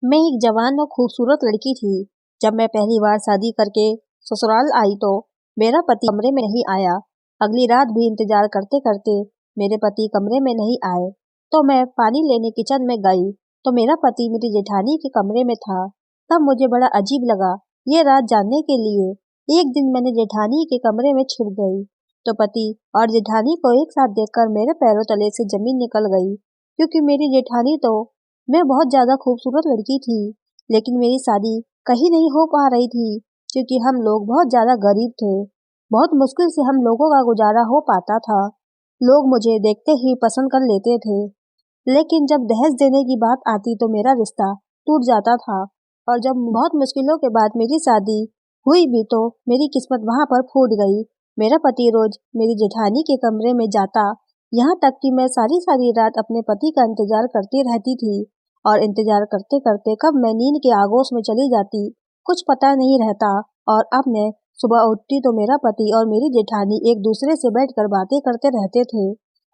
मैं एक जवान और खूबसूरत लड़की थी। जब मैं पहली बार शादी करके ससुराल आई तो मेरा पति कमरे में नहीं आया। अगली रात भी इंतजार करते करते मेरे पति कमरे में नहीं आए। तो मैं पानी लेने किचन में गई तो मेरा पति मेरी जेठानी के कमरे में था। तब मुझे बड़ा अजीब लगा ये राज जानने के लिए। एक दिन मैंने जेठानी के कमरे में छिप गई तो पति और जेठानी को एक साथ देखकर मेरे पैरों तले से जमीन निकल गई, क्योंकि मेरी जेठानी तो मैं बहुत ज्यादा खूबसूरत लड़की थी, लेकिन मेरी शादी कहीं नहीं हो पा रही थी क्योंकि हम लोग बहुत ज्यादा गरीब थे। बहुत मुश्किल से हम लोगों का गुजारा हो पाता था। लोग मुझे देखते ही पसंद कर लेते थे, लेकिन जब दहेज देने की बात आती तो मेरा रिश्ता टूट जाता था। और जब बहुत मुश्किलों के बाद मेरी शादी हुई भी तो मेरी किस्मत वहां पर फूट गई। मेरा पति रोज मेरी जेठानी के कमरे में जाता, यहाँ तक कि मैं सारी सारी रात अपने पति का इंतजार करती रहती थी। और इंतजार करते करते कब मैं नींद के आगोश में चली जाती कुछ पता नहीं रहता। और अब मैं सुबह उठती तो मेरा पति और मेरी जेठानी एक दूसरे से बैठकर बातें करते रहते थे।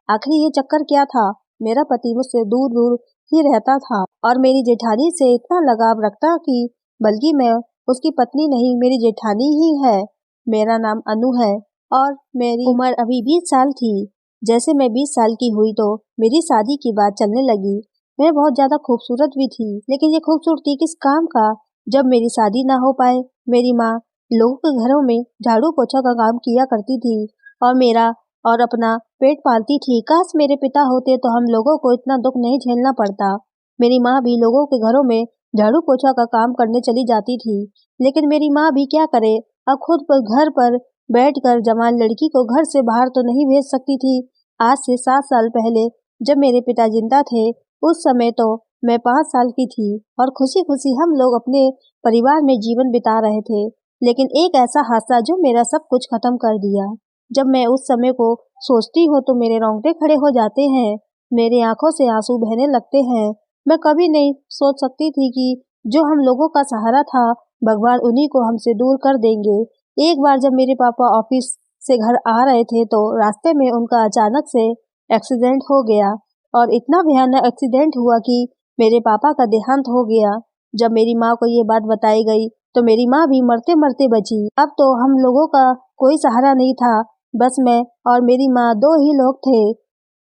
आखिर ये चक्कर क्या था? मेरा पति मुझसे दूर दूर ही रहता था और मेरी जेठानी से इतना लगाव रखता कि बल्कि मैं उसकी पत्नी नहीं, मेरी जेठानी ही है। मेरा नाम अनु है और मेरी उम्र अभी 20 साल थी। जैसे मैं 20 साल की हुई तो मेरी शादी की बात चलने लगी। मैं बहुत ज्यादा खूबसूरत भी थी, लेकिन ये खूबसूरती किस काम का जब मेरी शादी ना हो पाए। मेरी माँ लोगों के घरों में झाड़ू पोछा का काम किया करती थी और मेरा और अपना पेट पालती थी। काश मेरे पिता होते तो हम लोगों को इतना दुख नहीं झेलना पड़ता। मेरी माँ भी लोगों के घरों में झाड़ू पोछा का काम करने चली जाती थी, लेकिन मेरी माँ भी क्या करे, अब खुद पर घर पर बैठकर जवान लड़की को घर से बाहर तो नहीं भेज सकती थी। आज से 7 साल पहले जब मेरे पिता जिंदा थे, उस समय तो मैं 5 साल की थी और खुशी खुशी हम लोग अपने परिवार में जीवन बिता रहे थे। लेकिन एक ऐसा हादसा जो मेरा सब कुछ खत्म कर दिया। जब मैं उस समय को सोचती हूँ तो मेरे रोंगटे खड़े हो जाते हैं, मेरी आंखों से आंसू बहने लगते हैं। मैं कभी नहीं सोच सकती थी कि जो हम लोगों का सहारा था, भगवान उन्हीं को हमसे दूर कर देंगे। एक बार जब मेरे पापा ऑफिस से घर आ रहे थे तो रास्ते में उनका अचानक से एक्सीडेंट हो गया और इतना भयानक एक्सीडेंट हुआ कि मेरे पापा का देहांत हो गया। जब मेरी माँ को ये बात बताई गई तो मेरी माँ भी मरते मरते बची। अब तो हम लोगों का कोई सहारा नहीं था, बस मैं और मेरी माँ 2 ही लोग थे।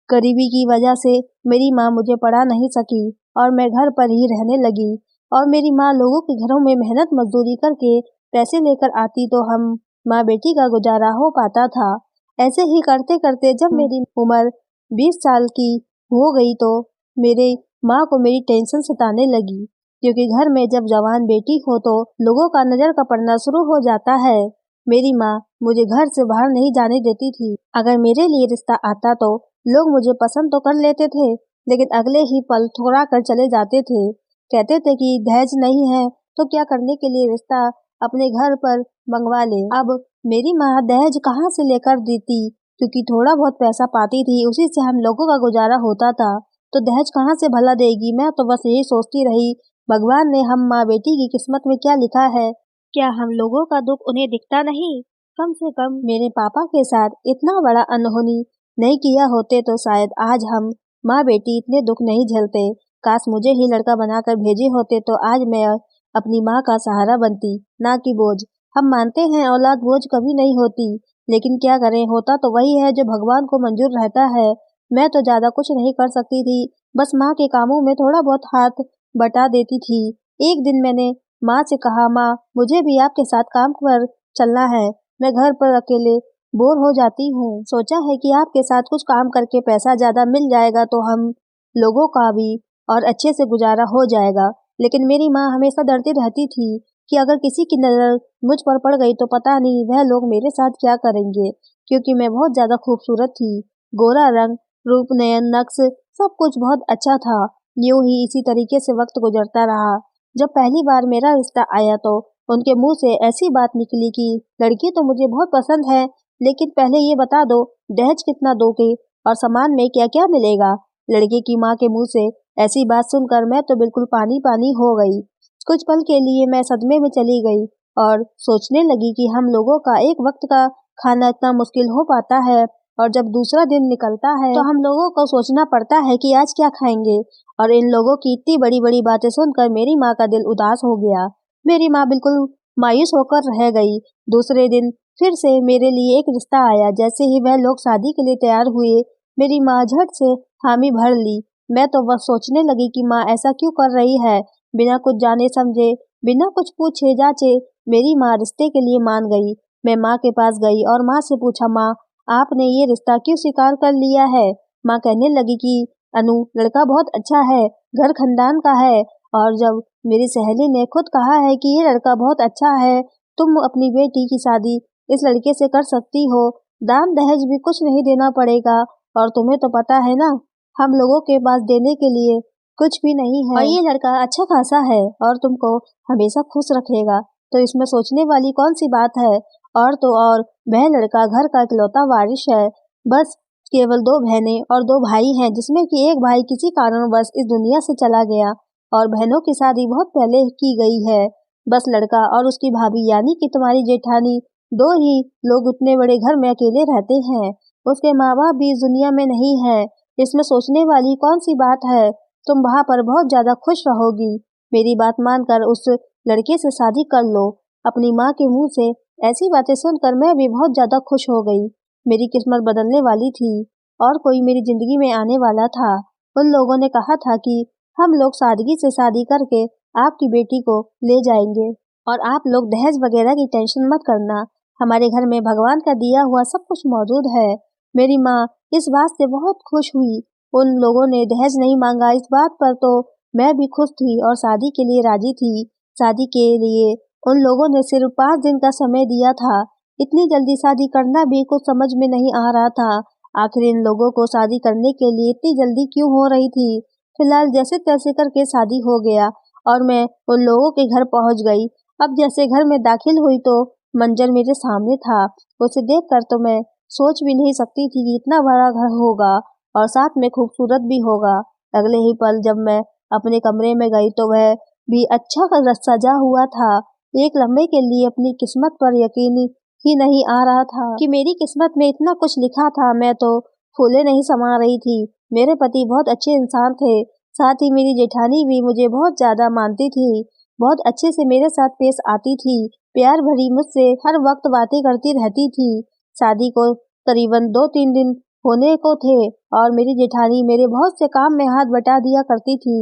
गरीबी की वजह से मेरी माँ मुझे पढ़ा नहीं सकी और मैं घर पर ही रहने लगी। और मेरी माँ लोगों के घरों में मेहनत मजदूरी करके पैसे लेकर आती तो हम माँ बेटी का गुजारा हो पाता था। ऐसे ही करते करते जब मेरी उम्र 20 साल की हो गई तो मेरे माँ को मेरी टेंशन सताने लगी, क्योंकि घर में जब जवान बेटी हो तो लोगों का नजर का पड़ना शुरू हो जाता है। मेरी माँ मुझे घर से बाहर नहीं जाने देती थी। अगर मेरे लिए रिश्ता आता तो लोग मुझे पसंद तो कर लेते थे, लेकिन अगले ही पल ठुकरा कर चले जाते थे। कहते थे कि दहेज नहीं है तो क्या करने के लिए रिश्ता अपने घर पर मंगवा ले। अब मेरी माँ दहेज कहाँ से लेकर देती, क्योंकि थोड़ा बहुत पैसा पाती थी, उसी से हम लोगों का गुजारा होता था, तो दहेज कहाँ से भला देगी। मैं तो बस यही सोचती रही, भगवान ने हम माँ बेटी की किस्मत में क्या लिखा है, क्या हम लोगों का दुख उन्हें दिखता नहीं। कम से कम मेरे पापा के साथ इतना बड़ा अनहोनी नहीं किया होते तो शायद आज हम माँ बेटी इतने दुख नहीं झेलते। काश मुझे ही लड़का बनाकर भेजे होते तो आज मैं अपनी माँ का सहारा बनती, ना कि बोझ। हम मानते हैं औलाद बोझ कभी नहीं होती, लेकिन क्या करें, होता तो वही है जो भगवान को मंजूर रहता है। मैं तो ज्यादा कुछ नहीं कर सकती थी, बस माँ के कामों में थोड़ा बहुत हाथ बटा देती थी। एक दिन मैंने माँ से कहा, माँ मुझे भी आपके साथ काम पर चलना है, मैं घर पर अकेले बोर हो जाती हूँ। सोचा है कि आपके साथ कुछ काम करके पैसा ज्यादा मिल जाएगा तो हम लोगों का भी और अच्छे से गुजारा हो जाएगा। लेकिन मेरी माँ हमेशा डरती रहती थी कि अगर किसी की नजर मुझ पर पड़ गई तो पता नहीं वह लोग मेरे साथ क्या करेंगे, क्योंकि मैं बहुत ज्यादा खूबसूरत थी। गोरा रंग, रूप, नयन, नक्श सब कुछ बहुत अच्छा था। यूं ही इसी तरीके से वक्त गुजरता रहा। जब पहली बार मेरा रिश्ता आया तो उनके मुंह से ऐसी बात निकली कि लड़की तो मुझे बहुत पसंद है, लेकिन पहले ये बता दो दहेज कितना दोगे और सामान में क्या क्या मिलेगा। लड़के की माँ के मुंह से ऐसी बात सुनकर मैं तो बिल्कुल पानी पानी हो गई। कुछ पल के लिए मैं सदमे में चली गई और सोचने लगी कि हम लोगों का एक वक्त का खाना इतना मुश्किल हो पाता है और जब दूसरा दिन निकलता है तो हम लोगों को सोचना पड़ता है कि आज क्या खाएंगे। और इन लोगों की इतनी बड़ी बड़ी बातें सुनकर मेरी माँ का दिल उदास हो गया। मेरी माँ बिल्कुल मायूस होकर रह गई। दूसरे दिन फिर से मेरे लिए एक रिश्ता आया। जैसे ही वह लोग शादी के लिए तैयार हुए, मेरी माँ झट से हामी भर ली। मैं तो बस सोचने लगी कि माँ ऐसा क्यों कर रही है। बिना कुछ जाने समझे, बिना कुछ पूछे जाचे मेरी माँ रिश्ते के लिए मान गई। मैं माँ के पास गई और माँ से पूछा, माँ आपने ये रिश्ता क्यों स्वीकार कर लिया है। माँ कहने लगी कि अनु, लड़का बहुत अच्छा है, घर खानदान का है। और जब मेरी सहेली ने खुद कहा है कि ये लड़का बहुत अच्छा है, तुम अपनी बेटी की शादी इस लड़के से कर सकती हो, दान दहेज भी कुछ नहीं देना पड़ेगा। और तुम्हें तो पता है ना, हम लोगों के पास देने के लिए कुछ भी नहीं है, और ये लड़का अच्छा खासा है और तुमको हमेशा खुश रखेगा। तो इसमें सोचने वाली कौन सी बात है। और तो और वह लड़का घर का इकलौता वारिस है। बस केवल 2 बहनें और 2 भाई हैं, जिसमें कि एक भाई किसी कारणवश इस दुनिया से चला गया और बहनों की शादी बहुत पहले की गई है। बस लड़का और उसकी भाभी यानी कि तुम्हारी जेठानी 2 ही लोग इतने बड़े घर में अकेले रहते हैं। उसके माँ बाप भी इस दुनिया में नहीं है। इसमें सोचने वाली कौन सी बात है। तुम वहाँ पर बहुत ज्यादा खुश रहोगी। मेरी बात मानकर उस लड़के से शादी कर लो। अपनी माँ के मुंह से ऐसी बातें सुनकर मैं भी बहुत ज्यादा खुश हो गई। मेरी किस्मत बदलने वाली थी और कोई मेरी जिंदगी में आने वाला था। उन लोगों ने कहा था कि हम लोग सादगी से शादी करके आपकी बेटी को ले जाएंगे और आप लोग दहेज वगैरह की टेंशन मत करना, हमारे घर में भगवान का दिया हुआ सब कुछ मौजूद है। मेरी माँ इस बात से बहुत खुश हुई। उन लोगों ने दहेज नहीं मांगा, इस बात पर तो मैं भी खुश थी और शादी के लिए राजी थी। शादी के लिए उन लोगों ने सिर्फ 5 दिन का समय दिया था। इतनी जल्दी शादी करना भी कुछ समझ में नहीं आ रहा था। आखिर इन लोगों को शादी करने के लिए इतनी जल्दी क्यों हो रही थी। फिलहाल जैसे तैसे करके शादी हो गया और मैं उन लोगों के घर पहुंच गई। अब जैसे घर में दाखिल हुई तो मंजर मेरे सामने था। उसे देखकर तो मैं सोच भी नहीं सकती थी कि इतना बड़ा घर होगा और साथ में खूबसूरत भी होगा। अगले ही पल जब मैं अपने कमरे में गई तो वह भी अच्छा सजा हुआ था। एक लम्हे के लिए अपनी किस्मत पर यकीन ही नहीं आ रहा था कि मेरी किस्मत में इतना कुछ लिखा था। मैं तो फूले नहीं समा रही थी। मेरे पति बहुत अच्छे इंसान थे, साथ ही मेरी जेठानी भी मुझे बहुत ज्यादा मानती थी, बहुत अच्छे से मेरे साथ पेश आती थी, प्यार भरी मुझसे हर वक्त बातें करती रहती थी। शादी को करीबन 2-3 दिन होने को थे और मेरी जेठानी मेरे बहुत से काम में हाथ बटा दिया करती थी।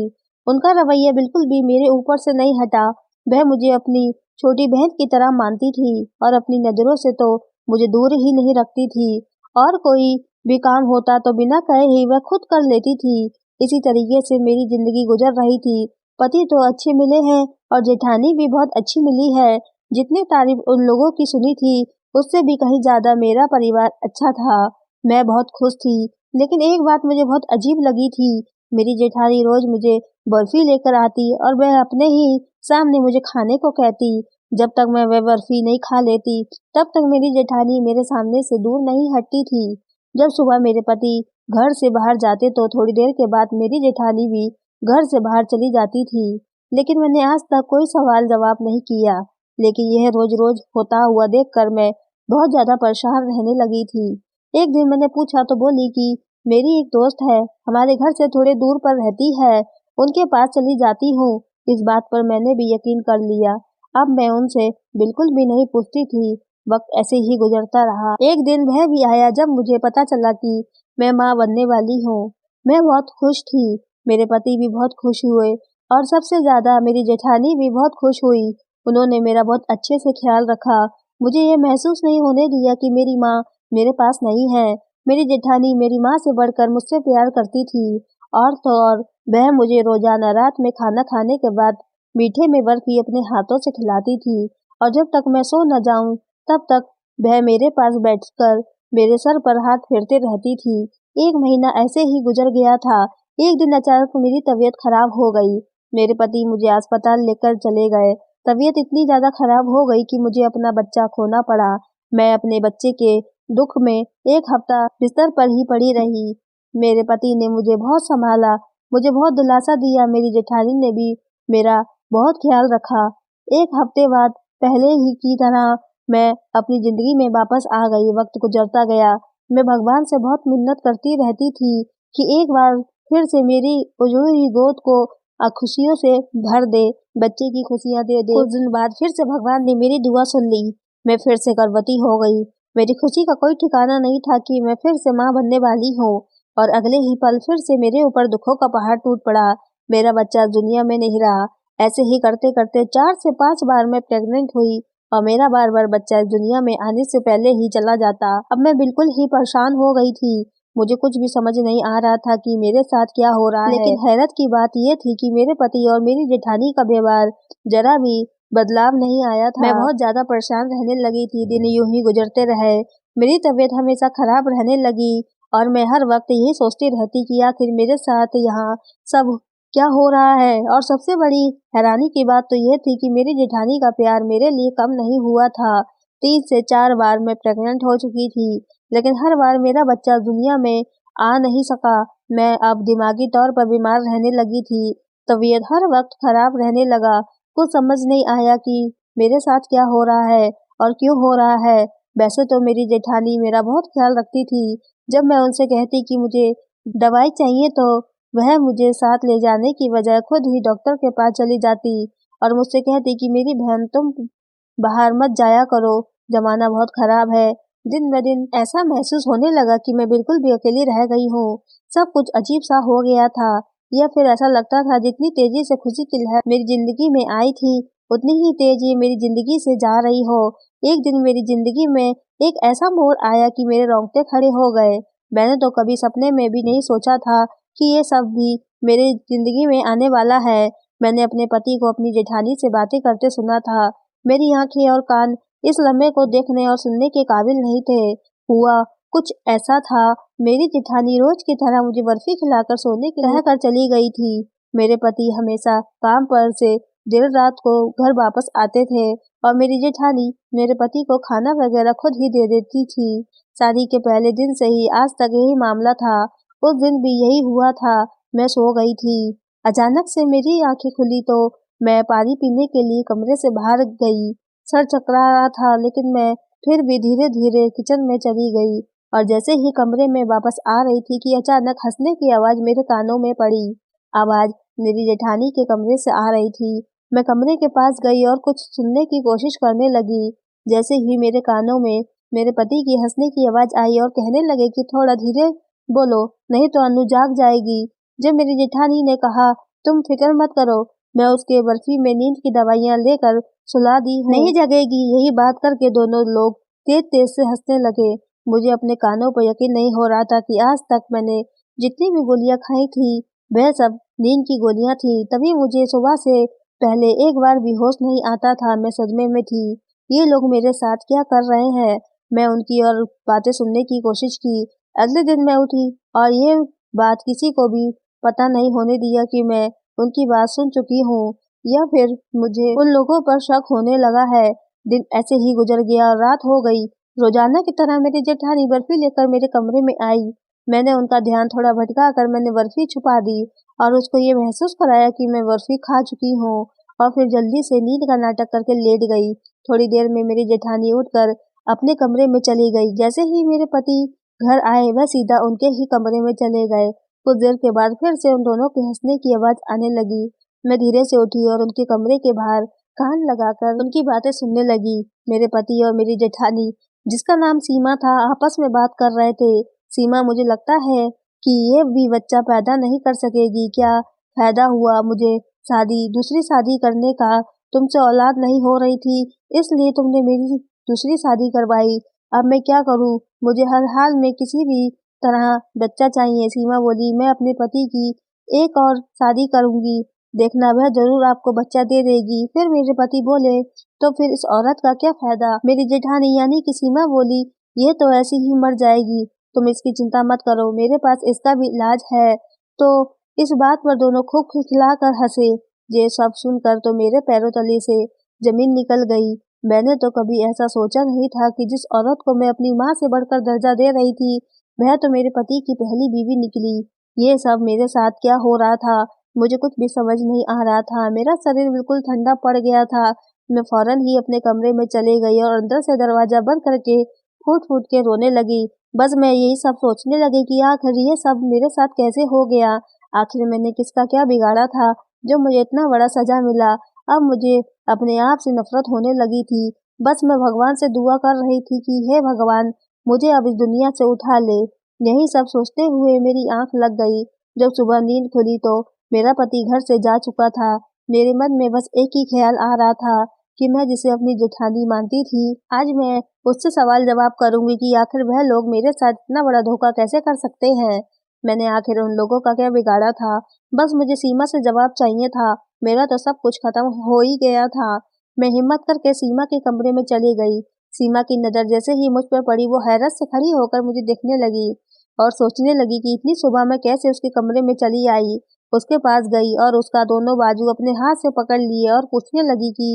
उनका रवैया बिल्कुल भी मेरे ऊपर से नहीं हटा। वह मुझे अपनी छोटी बहन की तरह मानती थी और अपनी नजरों से तो मुझे दूर ही नहीं रखती थी। और कोई भी काम होता तो बिना कहे ही वह खुद कर लेती थी। इसी तरीके से मेरी जिंदगी गुजर रही थी। पति तो अच्छे मिले हैं और जेठानी भी बहुत अच्छी मिली है। जितनी तारीफ उन लोगों की सुनी थी उससे भी कहीं ज्यादा मेरा परिवार अच्छा था। मैं बहुत खुश थी। लेकिन एक बात मुझे बहुत अजीब लगी थी। मेरी जेठानी रोज मुझे बर्फी लेकर आती और वह अपने ही सामने मुझे खाने को कहती। जब तक मैं वह बर्फी नहीं खा लेती तब तक मेरी जेठानी मेरे सामने से दूर नहीं हटती थी। जब सुबह मेरे पति घर से बाहर जाते तो थोड़ी देर के बाद मेरी जेठानी भी घर से बाहर चली जाती थी। लेकिन मैंने आज तक कोई सवाल जवाब नहीं किया। लेकिन यह रोज रोज होता हुआ देखकर मैं बहुत ज्यादा परेशान रहने लगी थी। एक दिन मैंने पूछा तो बोली कि मेरी एक दोस्त है, हमारे घर से थोड़े दूर पर रहती है, उनके पास चली जाती हूँ। इस बात पर मैंने भी यकीन कर लिया। अब मैं उनसे बिल्कुल भी नहीं पूछती थी। वक्त ऐसे ही गुजरता रहा। एक दिन वह भी आया जब मुझे पता चला कि मैं माँ बनने वाली हूँ। मैं बहुत खुश थी। मेरे पति भी बहुत खुश हुए और सबसे ज्यादा मेरी जेठानी भी बहुत खुश हुई। उन्होंने मेरा बहुत अच्छे से ख्याल रखा। मुझे ये महसूस नहीं होने दिया कि मेरी माँ मेरे पास नहीं है। मेरी जेठानी मेरी माँ से बढ़कर मुझसे प्यार करती थी। और तो और वह मुझे रोजाना रात में खाना खाने के बाद मीठे में बर्फी अपने हाथों से खिलाती थी और जब तक मैं सो न जाऊं तब तक वह मेरे पास बैठकर मेरे सर पर हाथ फेरते रहती थी। 1 महीना ऐसे ही गुजर गया था। एक दिन अचानक मेरी तबीयत खराब हो गई। मेरे पति मुझे अस्पताल लेकर चले गए। तबीयत इतनी ज्यादा खराब हो गई कि मुझे अपना बच्चा खोना पड़ा। मैं अपने बच्चे के दुख में 1 हफ्ता बिस्तर पर ही पड़ी रही। मेरे पति ने मुझे बहुत संभाला, मुझे बहुत दिलासा दिया। मेरी जेठानी ने भी मेरा बहुत ख्याल रखा। 1 हफ्ते बाद पहले ही की तरह मैं अपनी जिंदगी में वापस आ गई। वक्त गुजरता गया। मैं भगवान से बहुत मिन्नत करती रहती थी कि एक बार फिर से मेरी उजड़ी हुई गोद को खुशियों से भर दे, बच्चे की खुशियां दे दे। कुछ दिन बाद फिर से भगवान ने मेरी दुआ सुन ली। मैं फिर से गर्भवती हो गई। मेरी खुशी का कोई ठिकाना नहीं था कि मैं फिर से माँ बनने वाली हूँ, और अगले ही पल फिर से मेरे ऊपर दुखों का पहाड़ टूट पड़ा। मेरा बच्चा दुनिया में नहीं रहा। ऐसे ही करते करते 4 से 5 बार मैं प्रेग्नेंट हुई और मेरा बार बार बच्चा इस दुनिया में आने से पहले ही चला जाता। अब मैं बिल्कुल ही परेशान हो गई थी। मुझे कुछ भी समझ नहीं आ रहा था कि मेरे साथ क्या हो रहा है। लेकिन हैरत की बात यह थी कि मेरे पति और मेरी जेठानी का व्यवहार जरा भी बदलाव नहीं आया था। मैं बहुत ज्यादा परेशान रहने लगी थी। दिन यूं ही गुजरते रहे। मेरी तबीयत हमेशा खराब रहने लगी और मैं हर वक्त यही सोचती रहती कि आखिर मेरे साथ यहाँ सब क्या हो रहा है। और सबसे बड़ी हैरानी की बात तो यह थी कि मेरी जेठानी का प्यार मेरे लिए कम नहीं हुआ था। 3 से 4 बार मैं प्रेग्नेंट हो चुकी थी, लेकिन हर बार मेरा बच्चा दुनिया में आ नहीं सका। मैं अब दिमागी तौर पर बीमार रहने लगी थी। तबीयत हर वक्त खराब रहने लगा। कुछ समझ नहीं आया कि मेरे साथ क्या हो रहा है और क्यों हो रहा है। वैसे तो मेरी जेठानी मेरा बहुत ख्याल रखती थी। जब मैं उनसे कहती कि मुझे दवाई चाहिए तो वह मुझे साथ ले जाने की बजाय खुद ही डॉक्टर के पास चली जाती और मुझसे कहती कि मेरी बहन तुम बाहर मत जाया करो, जमाना बहुत खराब है। दिन ब दिन ऐसा महसूस होने लगा कि मैं बिल्कुल भी अकेली रह गई हूँ। सब कुछ अजीब सा हो गया था, या फिर ऐसा लगता था जितनी तेजी से खुशी की लहर मेरी जिंदगी में आई थी, उतनी ही तेज ये मेरी जिंदगी से जा रही हो। एक दिन मेरी जिंदगी में एक ऐसा मोड़ आया कि मेरे रोंगटे खड़े हो गए। मैंने तो कभी सपने में भी नहीं सोचा था कि ये सब भी मेरी जिंदगी में आने वाला है। मैंने अपने पति को अपनी जेठानी से बातें करते सुना था। मेरी आंखें और कान इस लम्हे को देखने और सुनने के काबिल नहीं थे। हुआ कुछ ऐसा था, मेरी जेठानी रोज की तरह मुझे बर्फी खिलाकर सोने के लिए कहकर चली गई थी। मेरे पति हमेशा काम पर से देर रात को घर वापस आते थे और मेरी जेठानी मेरे पति को खाना वगैरह खुद ही दे देती थी। शादी के पहले दिन से ही आज तक यही मामला था। उस दिन भी यही हुआ था। मैं सो गई थी। अचानक से मेरी आंखें खुली तो मैं पानी पीने के लिए कमरे से बाहर गई। सर चकरा रहा था, लेकिन मैं फिर भी धीरे धीरे किचन में चली गई और जैसे ही कमरे में वापस आ रही थी कि अचानक हंसने की आवाज मेरे कानों में पड़ी। आवाज मेरी जेठानी के कमरे से आ रही थी। मैं कमरे के पास गई और कुछ सुनने की कोशिश करने लगी। जैसे ही मेरे कानों में मेरे पति की हंसने की आवाज आई और कहने लगे कि थोड़ा धीरे बोलो, नहीं तो अनु जाग जाएगी। जब मेरी जेठानी ने कहा तुम फिक्र मत करो, मैं उसके बर्फी में नींद की दवाइयां लेकर सुला दी हूँ, नहीं जगेगी। यही बात करके दोनों लोग तेज तेज से हंसने लगे। मुझे अपने कानों पर यकीन नहीं हो रहा था कि आज तक मैंने जितनी भी गोलियां खाई थी वह सब नींद की गोलियां थी। तभी मुझे सुबह से पहले एक बार भी होश नहीं आता था। मैं सदमे में थी। ये लोग मेरे साथ क्या कर रहे हैं। मैं उनकी और बातें सुनने की कोशिश की। अगले दिन मैं उठी और ये बात किसी को भी पता नहीं होने दिया कि मैं उनकी बात सुन चुकी हूँ, या फिर मुझे उन लोगों पर शक होने लगा है। दिन ऐसे ही गुजर गया और रात हो गई। रोजाना की तरह मेरी जेठानी बर्फी लेकर मेरे कमरे में आई। मैंने उनका ध्यान थोड़ा भटका कर मैंने बर्फी छुपा दी और उसको ये महसूस कराया कि मैं बर्फी खा चुकी हूँ, और फिर जल्दी से नींद का नाटक करके लेट गई। थोड़ी देर में मेरी जेठानी उठकर अपने कमरे में चली गई। जैसे ही मेरे पति घर आए वह सीधा उनके ही कमरे में चले गए। कुछ देर के बाद फिर से उन दोनों के हंसने की आवाज आने लगी। मैं धीरे से उठी और उनके कमरे के बाहर कान लगाकर उनकी बातें सुनने लगी। मेरे पति और मेरी जेठानी, जिसका नाम सीमा था, आपस में बात कर रहे थे। सीमा, मुझे लगता है कि ये भी बच्चा पैदा नहीं कर सकेगी। क्या फायदा हुआ मुझे दूसरी शादी करने का। तुमसे औलाद नहीं हो रही थी, इसलिए तुमने मेरी दूसरी शादी करवाई। अब मैं क्या करूं? मुझे हर हाल में किसी भी तरह बच्चा चाहिए। सीमा बोली, मैं अपने पति की एक और शादी करूंगी, देखना वह जरूर आपको बच्चा दे देगी। फिर मेरे पति बोले, तो फिर इस औरत का क्या फायदा? मेरी जेठानी यानी कि सीमा बोली, ये तो ऐसी ही मर जाएगी, तुम इसकी चिंता मत करो, मेरे पास इसका भी इलाज है। तो इस बात पर दोनों खूब खिलखिलाकर हंसे। ये सब सुनकर तो मेरे पैरों तले से जमीन निकल गई। मैंने तो कभी ऐसा सोचा नहीं था कि जिस औरत को मैं अपनी माँ से बढ़कर दर्जा दे रही थी वह तो मेरे पति की पहली बीवी निकली। ये सब मेरे साथ क्या हो रहा था, मुझे कुछ भी समझ नहीं आ रहा था। मेरा शरीर बिल्कुल ठंडा पड़ गया था। मैं फौरन ही अपने कमरे में चले गई और अंदर से दरवाजा बंद करके फूट फूट के रोने लगी। बस मैं यही सब सोचने लगी कि आखिर ये सब मेरे साथ कैसे हो गया। आखिर मैंने किसका क्या बिगाड़ा था जो मुझे इतना बड़ा सजा मिला। अब मुझे अपने आप से नफरत होने लगी थी। बस मैं भगवान से दुआ कर रही थी कि हे भगवान, मुझे अब इस दुनिया से उठा ले। यही सब सोचते हुए मेरी आंख लग गई। जब सुबह नींद खुली तो मेरा पति घर से जा चुका था। मेरे मन में बस एक ही ख्याल आ रहा था कि मैं जिसे अपनी जेठानी मानती थी, आज मैं उससे सवाल जवाब करूंगी कि आखिर वह लोग मेरे साथ इतना बड़ा धोखा कैसे कर सकते हैं। मैंने आखिर उन लोगों का क्या बिगाड़ा था। बस मुझे सीमा से जवाब चाहिए था। मेरा तो सब कुछ खत्म हो ही गया था। मैं हिम्मत करके सीमा के कमरे में चली गई। सीमा की नजर जैसे ही मुझ पर पड़ी वो हैरत से खड़ी होकर मुझे देखने लगी और सोचने लगी कि इतनी सुबह मैं कैसे उसके कमरे में चली आई। उसके पास गई और उसका दोनों बाजू अपने हाथ से पकड़ लिए और पूछने लगी कि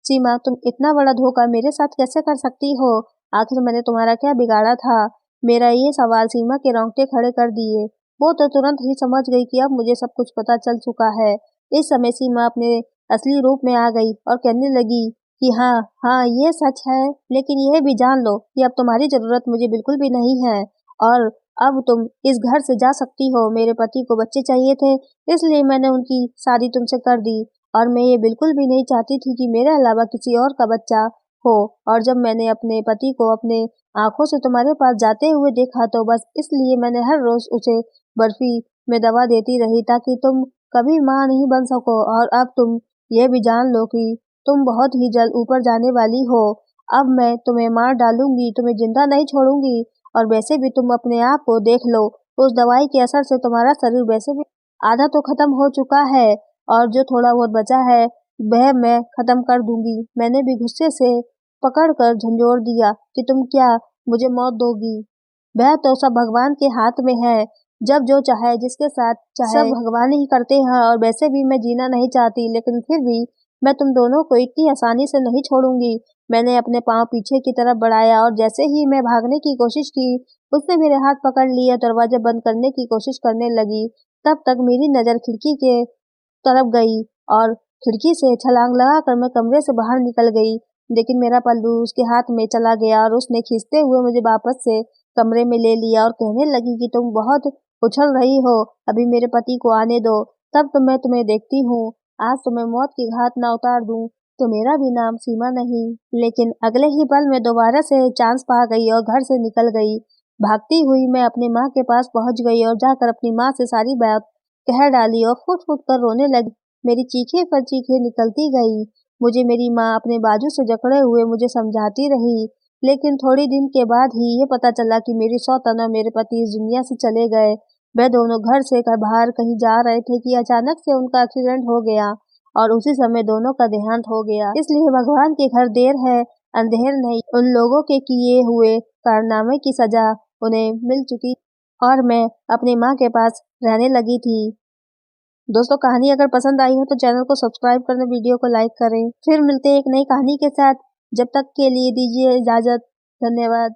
सीमा, तुम इतना बड़ा धोखा मेरे साथ कैसे कर सकती हो? आखिर मैंने तुम्हारा क्या बिगाड़ा था? मेरा ये सवाल सीमा के रोंगटे खड़े कर दिए। वो तो तुरंत ही समझ गई कि अब मुझे सब कुछ पता चल चुका है। इस समय सीमा अपने असली रूप में आ गई और कहने लगी कि हाँ हाँ, ये सच है, लेकिन यह भी जान लो कि अब तुम्हारी जरूरत मुझे बिल्कुल भी नहीं है और अब तुम इस घर से जा सकती हो। मेरे पति को बच्चे चाहिए थे, इसलिए मैंने उनकी शादी तुमसे कर दी और मैं ये बिल्कुल भी नहीं चाहती थी कि मेरे अलावा किसी और का बच्चा हो। और जब मैंने अपने पति को अपने आंखों से तुम्हारे पास जाते हुए देखा तो बस इसलिए मैंने हर रोज उसे बर्फी में दवा देती रही ताकि तुम कभी माँ नहीं बन सको। और अब तुम यह भी जान लो कि तुम बहुत ही जल्द ऊपर जाने वाली हो। अब मैं तुम्हें मार डालूंगी, तुम्हें जिंदा नहीं छोड़ूंगी। और वैसे भी तुम अपने आप को देख लो, उस दवाई के असर से तुम्हारा शरीर वैसे भी आधा तो खत्म हो चुका है और जो थोड़ा बहुत बचा है वह मैं खत्म कर दूंगी। मैंने भी गुस्से से पकड़कर झंझोर दिया कि तुम क्या मुझे मौत दोगी? वह तो सब भगवान के हाथ में है। जब जो चाहे जिसके साथ चाहे सब भगवान ही करते हैं और वैसे भी मैं जीना नहीं चाहती, लेकिन फिर भी मैं तुम दोनों को इतनी आसानी से नहीं छोड़ूंगी। मैंने अपने पांव पीछे की तरफ बढ़ाया और जैसे ही मैं भागने की कोशिश की, उसने मेरे हाथ पकड़ लिया, दरवाजा बंद करने की कोशिश करने लगी। तब तक मेरी नजर खिड़की के तरफ गई और खिड़की से छलांग लगाकर मैं कमरे से बाहर निकल गई। लेकिन मेरा पल्लू उसके हाथ में चला गया और उसने खींचते हुए मुझे वापस से कमरे में ले लिया और कहने लगी कि तुम बहुत उछल रही हो, अभी मेरे पति को आने दो, तब तो मैं तुम्हें देखती हूँ। आज तुम्हें मौत की घात ना उतार दूं तो मेरा भी नाम सीमा नहीं। लेकिन अगले ही पल में दोबारा से चांस पा गई और घर से निकल गई। भागती हुई मैं अपनी माँ के पास पहुंच गई और जाकर अपनी माँ से सारी बात कह डाली और फुट फुट कर रोने लगी। मेरी चीखें पर चीखें निकलती गई। मुझे मेरी माँ अपने बाजू से जकड़े हुए मुझे समझाती रही, लेकिन थोड़ी दिन के बाद ही ये पता चला कि मेरी सौतन और मेरे पति इस दुनिया से चले गए। वह दोनों घर से बाहर कहीं जा रहे थे कि अचानक से उनका एक्सीडेंट हो गया और उसी समय दोनों का देहांत हो गया। इसलिए भगवान के घर देर है अंधेर नहीं। उन लोगों के किए हुए कारनामे की सजा उन्हें मिल चुकी और मैं अपनी माँ के पास रहने लगी थी। दोस्तों, कहानी अगर पसंद आई हो तो चैनल को सब्सक्राइब करना, वीडियो को लाइक करें। फिर मिलते हैं एक नई कहानी के साथ। जब तक के लिए दीजिए इजाजत। धन्यवाद।